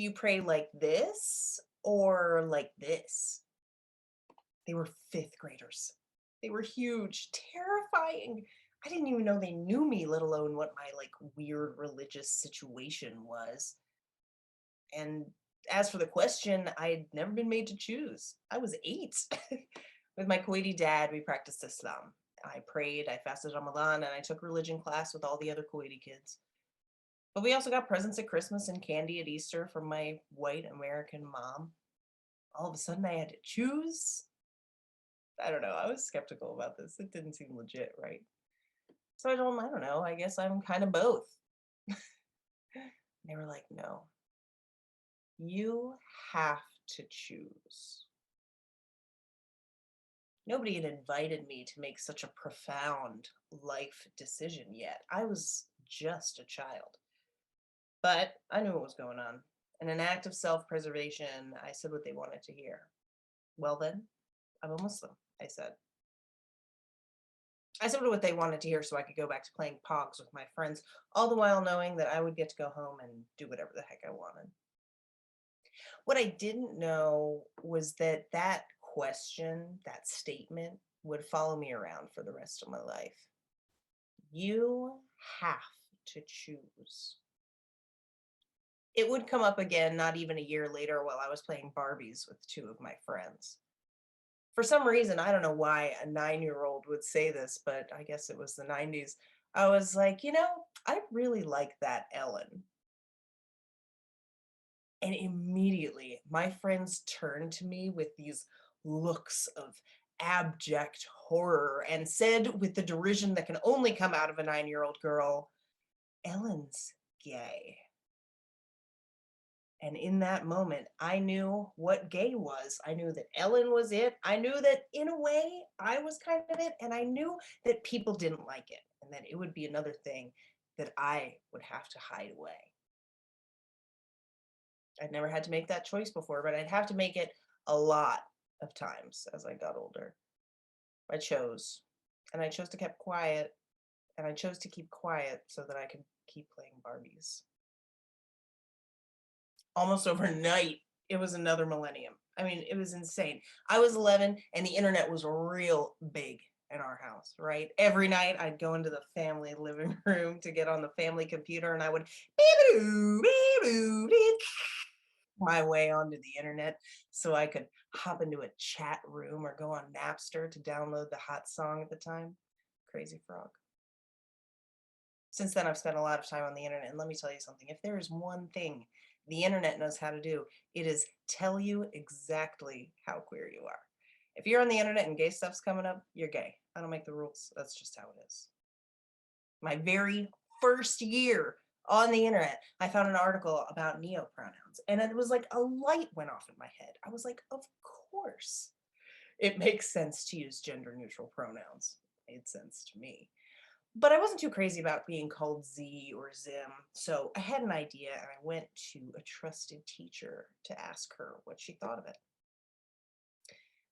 Do you pray like this or like this? They were fifth graders. They were huge, terrifying. I didn't even know they knew me, let alone what my like weird religious situation was. And as for the question, I'd never been made to choose. I was 8. With my Kuwaiti dad, we practiced Islam. I prayed, I fasted Ramadan, and I took religion class with all the other Kuwaiti kids. But we also got presents at Christmas and candy at Easter from my white American mom. All of a sudden, I had to choose. I don't know. I was skeptical about this. It didn't seem legit, right? So I told them, I don't know. I guess I'm kind of both. They were like, no, you have to choose. Nobody had invited me to make such a profound life decision yet. I was just a child. But I knew what was going on. In an act of self preservation, I said what they wanted to hear. Well, then, I'm a Muslim, I said. I said what they wanted to hear so I could go back to playing Pogs with my friends, all the while knowing that I would get to go home and do whatever the heck I wanted. What I didn't know was that that question, that statement, would follow me around for the rest of my life. You have to choose. It would come up again not even a year later while I was playing Barbies with 2 of my friends. For some reason, I don't know why a 9-year-old would say this, but I guess it was the 90s. I was like, I really like that Ellen. And immediately my friends turned to me with these looks of abject horror and said with the derision that can only come out of a 9-year-old girl, Ellen's gay. And in that moment, I knew what gay was. I knew that Ellen was it. I knew that in a way I was kind of it. And I knew that people didn't like it and that it would be another thing that I would have to hide away. I'd never had to make that choice before, but I'd have to make it a lot of times as I got older. I chose, and I chose to keep quiet, and I chose to keep quiet so that I could keep playing Barbies. Almost overnight, it was another millennium. I mean, it was insane. I was 11 and the internet was real big in our house, right? Every night I'd go into the family living room to get on the family computer and I would my way onto the internet so I could hop into a chat room or go on Napster to download the hot song at the time. Crazy Frog. Since then, I've spent a lot of time on the internet, and let me tell you something. If there is one thing the internet knows how to do, it is tell you exactly how queer you are. If you're on the internet and gay stuff's coming up, you're gay. I don't make the rules. That's just how it is. My very first year on the internet, I found an article about neopronouns, and it was like a light went off in my head. I was like, of course. It makes sense to use gender neutral pronouns. It made sense to me. But I wasn't too crazy about being called Z or Zim, so I had an idea and I went to a trusted teacher to ask her what she thought of it.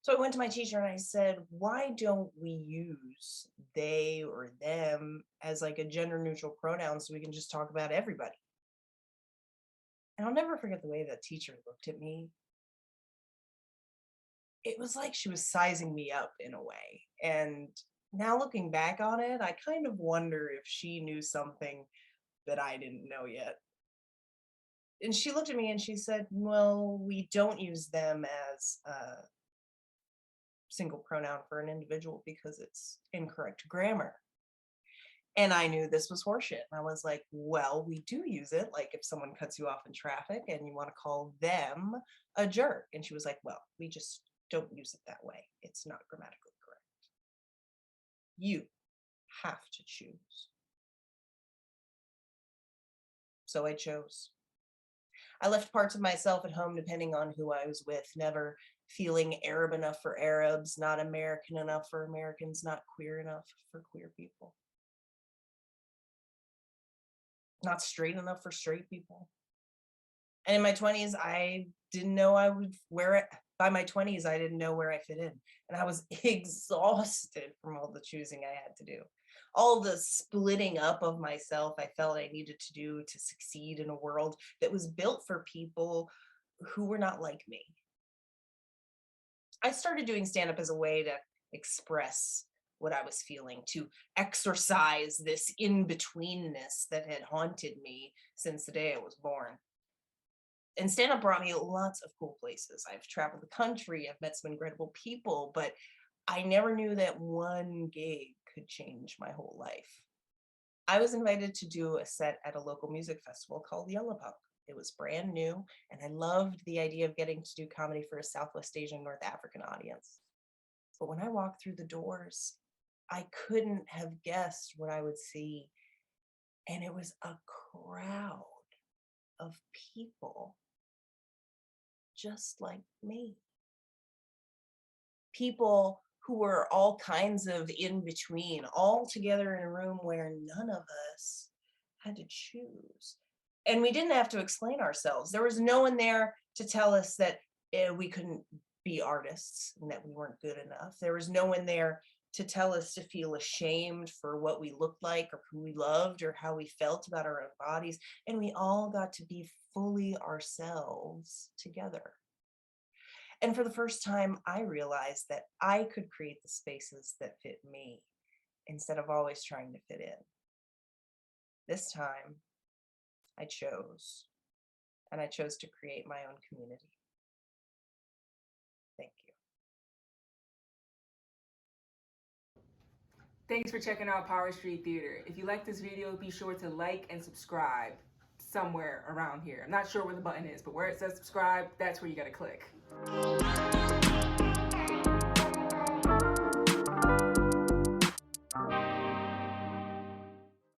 So I went to my teacher and I said, why don't we use they or them as like a gender neutral pronoun so we can just talk about everybody? And I'll never forget the way that teacher looked at me. It was like she was sizing me up in a way. And now looking back on it, I kind of wonder if she knew something that I didn't know yet. And she looked at me and she said, well, we don't use them as a single pronoun for an individual because it's incorrect grammar. And I knew this was horseshit. And I was like, well, we do use it. Like if someone cuts you off in traffic and you want to call them a jerk. And she was like, well, we just don't use it that way. It's not grammatically correct. You have to choose. So I chose. I left parts of myself at home depending on who I was with, never feeling Arab enough for Arabs, not American enough for Americans, not queer enough for queer people, not straight enough for straight people. And in my 20s, I didn't know I would wear it. By my 20s, I didn't know where I fit in. And I was exhausted from all the choosing I had to do. All the splitting up of myself I felt I needed to do to succeed in a world that was built for people who were not like me. I started doing stand up as a way to express what I was feeling, to exorcise this in betweenness that had haunted me since the day I was born. And stand up brought me lots of cool places. I've traveled the country, I've met some incredible people, but I never knew that one gig could change my whole life. I was invited to do a set at a local music festival called YallaPunk. It was brand new, and I loved the idea of getting to do comedy for a Southwest Asian, North African audience. But when I walked through the doors, I couldn't have guessed what I would see. And it was a crowd of people just like me. People who were all kinds of in between, all together in a room where none of us had to choose. And we didn't have to explain ourselves. There was no one there to tell us that we couldn't be artists and that we weren't good enough. There was no one there to tell us to feel ashamed for what we looked like or who we loved or how we felt about our own bodies. And we all got to be fully ourselves together. And for the first time, I realized that I could create the spaces that fit me instead of always trying to fit in. This time, I chose, and I chose to create my own community. Thank you. Thanks for checking out Power Street Theater. If you like this video, be sure to like and subscribe somewhere around here. I'm not sure where the button is, but where it says subscribe, that's where you gotta click.